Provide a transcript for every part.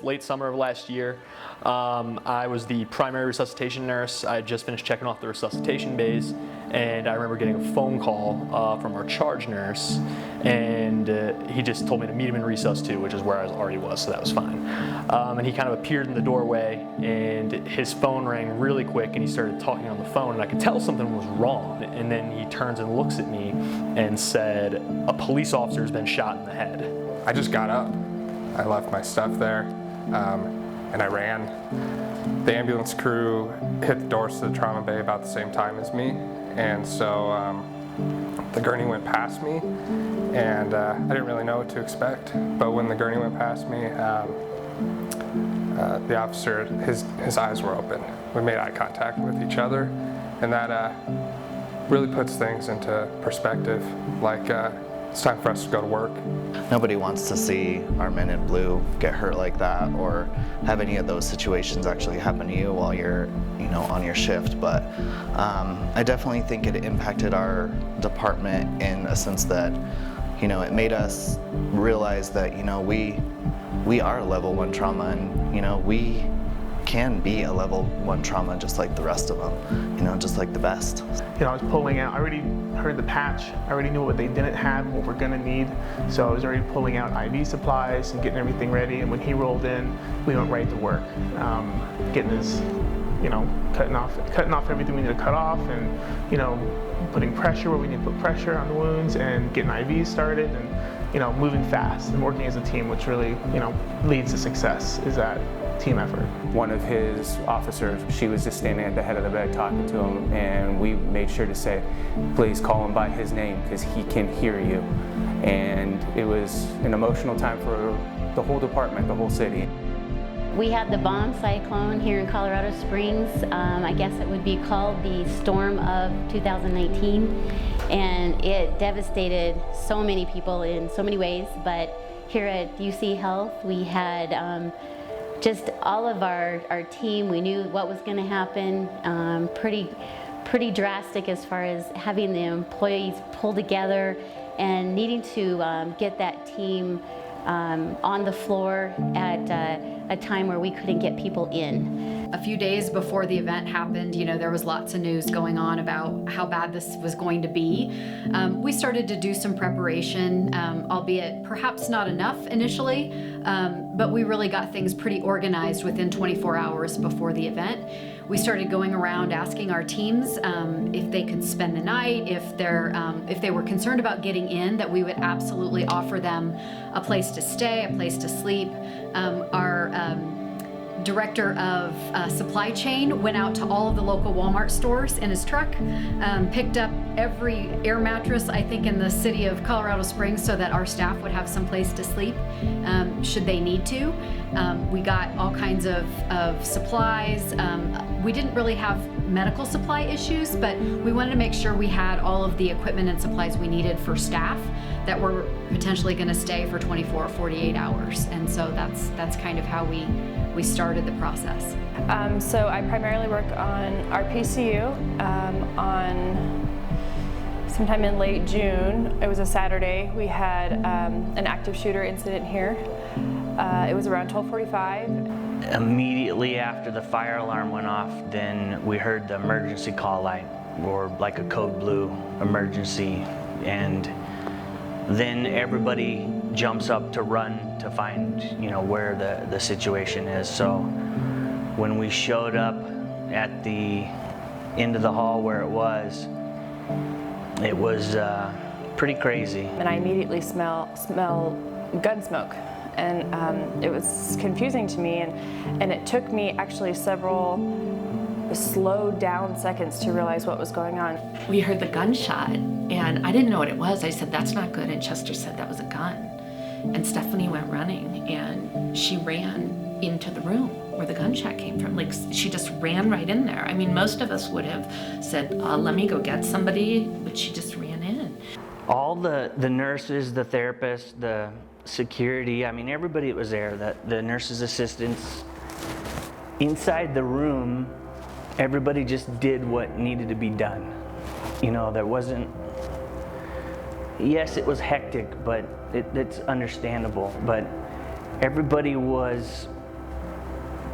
Late summer of last year, I was the primary resuscitation nurse. I had just finished checking off the resuscitation bays, and I remember getting a phone call from our charge nurse, and he just told me to meet him in resus 2, which is where I already was, so that was fine. And he kind of appeared in the doorway, and his phone rang really quick, and he started talking on the phone, and I could tell something was wrong. And then he turns and looks at me and said, "A police officer's been shot in the head." I just got up. I left my stuff there. And I ran. The ambulance crew hit the doors to the trauma bay about the same time as me, and so the gurney went past me, and I didn't really know what to expect. But when the gurney went past me, the officer, his eyes were open. We made eye contact with each other, and that really puts things into perspective. Like it's time for us to go to work. Nobody wants to see our men in blue get hurt like that, or have any of those situations actually happen to you while you're, on your shift. But I definitely think it impacted our department in a sense that, it made us realize that, we are a level 1 trauma, and we can be a level 1 trauma just like the rest of them, just like the best. I was pulling out, I already heard the patch, I already knew what they didn't have, what we're gonna need, so I was already pulling out IV supplies and getting everything ready, and when he rolled in, we went right to work, getting his, cutting off everything we need to cut off, and, putting pressure where we need to put pressure on the wounds, and getting IVs started, and, moving fast and working as a team, which really, leads to success, is that team effort. One of his officers, she was just standing at the head of the bed talking to him, and we made sure to say, please call him by his name because he can hear you. And it was an emotional time for the whole department, the whole city. We had the bomb cyclone here in Colorado Springs. I guess it would be called the storm of 2019. And it devastated so many people in so many ways, but here at UCHealth, we had just all of our team, we knew what was going to happen, pretty drastic as far as having the employees pull together and needing to get that team on the floor at a time where we couldn't get people in. A few days before the event happened, there was lots of news going on about how bad this was going to be. We started to do some preparation, albeit perhaps not enough initially, but we really got things pretty organized within 24 hours before the event. We started going around asking our teams if they could spend the night, if they were concerned about getting in, that we would absolutely offer them a place to stay, a place to sleep. Our director of supply chain went out to all of the local Walmart stores in his truck, picked up every air mattress, I think, in the city of Colorado Springs so that our staff would have some place to sleep should they need to. We got all kinds of supplies. We didn't really have medical supply issues, but we wanted to make sure we had all of the equipment and supplies we needed for staff that were potentially going to stay for 24 or 48 hours. And so that's kind of how we started the process. So I primarily work on our PCU on sometime in late June. It was a Saturday. We had an active shooter incident here. It was around 12:45. Immediately after the fire alarm went off, then we heard the emergency call light, or like a code blue emergency, and then everybody jumps up to run to find, where the situation is. So when we showed up at the end of the hall where it was pretty crazy. And I immediately smell gun smoke, and it was confusing to me, and it took me actually several slowed down seconds to realize what was going on. We heard the gunshot, and I didn't know what it was. I said, "That's not good," and Chester said that was a gun. And Stephanie went running, and she ran into the room where the gunshot came from. Like, she just ran right in there. I mean, most of us would have said, let me go get somebody, but she just ran in. All the nurses, the therapists, the security, I mean, everybody that was there, the nurses' assistants, inside the room, everybody just did what needed to be done. There wasn't, yes, it was hectic, but it's understandable. But everybody was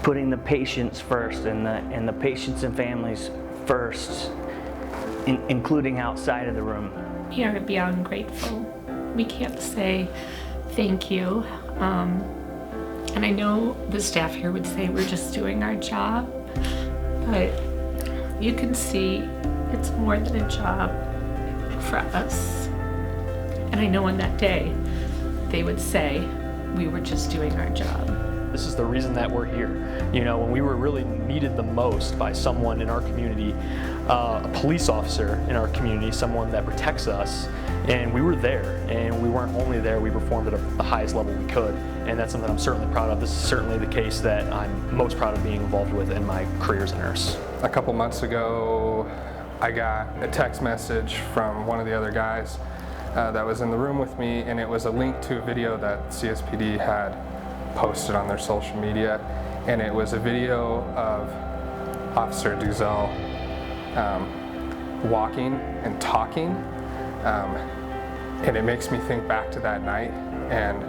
putting the patients first and the patients and families first, including outside of the room. We are beyond grateful. We can't say thank you. And I know the staff here would say we're just doing our job, but you can see it's more than a job for us. And I know on that day, they would say we were just doing our job. This is the reason that we're here. You know, when we were really needed the most by someone in our community, a police officer in our community, someone that protects us, and we were there. And we weren't only there, we performed at the highest level we could. And that's something I'm certainly proud of. This is certainly the case that I'm most proud of being involved with in my career as a nurse. A couple months ago, I got a text message from one of the other guys that was in the room with me, and it was a link to a video that CSPD had posted on their social media, and it was a video of Officer Duzel walking and talking, and it makes me think back to that night and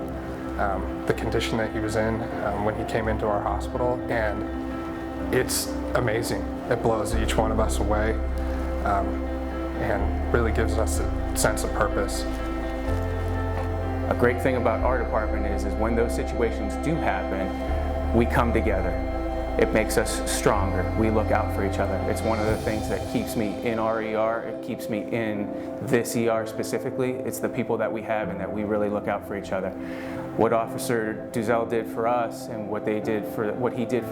the condition that he was in when he came into our hospital, and it's amazing. It blows each one of us away and really gives us a sense of purpose. A great thing about our department is when those situations do happen, we come together. It makes us stronger. We look out for each other. It's one of the things that keeps me in our ER. It keeps me in this ER specifically. It's the people that we have and that we really look out for each other. What Officer Duzel did for us and what he did for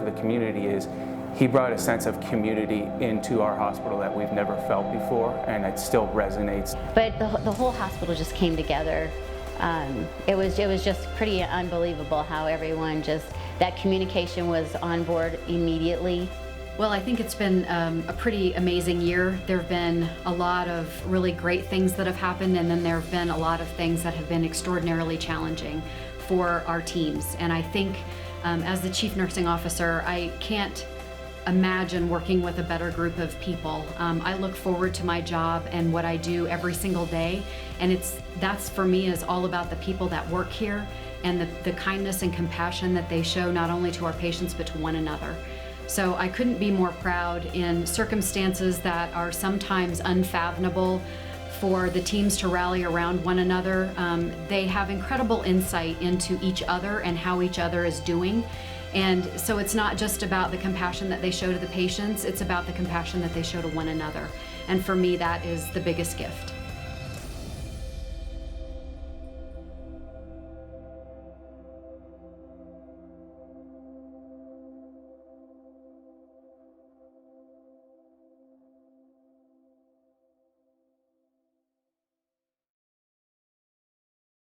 the community is he brought a sense of community into our hospital that we've never felt before, and it still resonates. But the whole hospital just came together. It was just pretty unbelievable how everyone that communication was on board immediately. Well, I think it's been a pretty amazing year. There have been a lot of really great things that have happened, and then there have been a lot of things that have been extraordinarily challenging for our teams. And I think as the Chief Nursing Officer, I can't imagine working with a better group of people. I look forward to my job and what I do every single day, and that's for me is all about the people that work here and the kindness and compassion that they show not only to our patients but to one another. So I couldn't be more proud in circumstances that are sometimes unfathomable for the teams to rally around one another. They have incredible insight into each other and how each other is doing. And so it's not just about the compassion that they show to the patients, it's about the compassion that they show to one another. And for me, that is the biggest gift.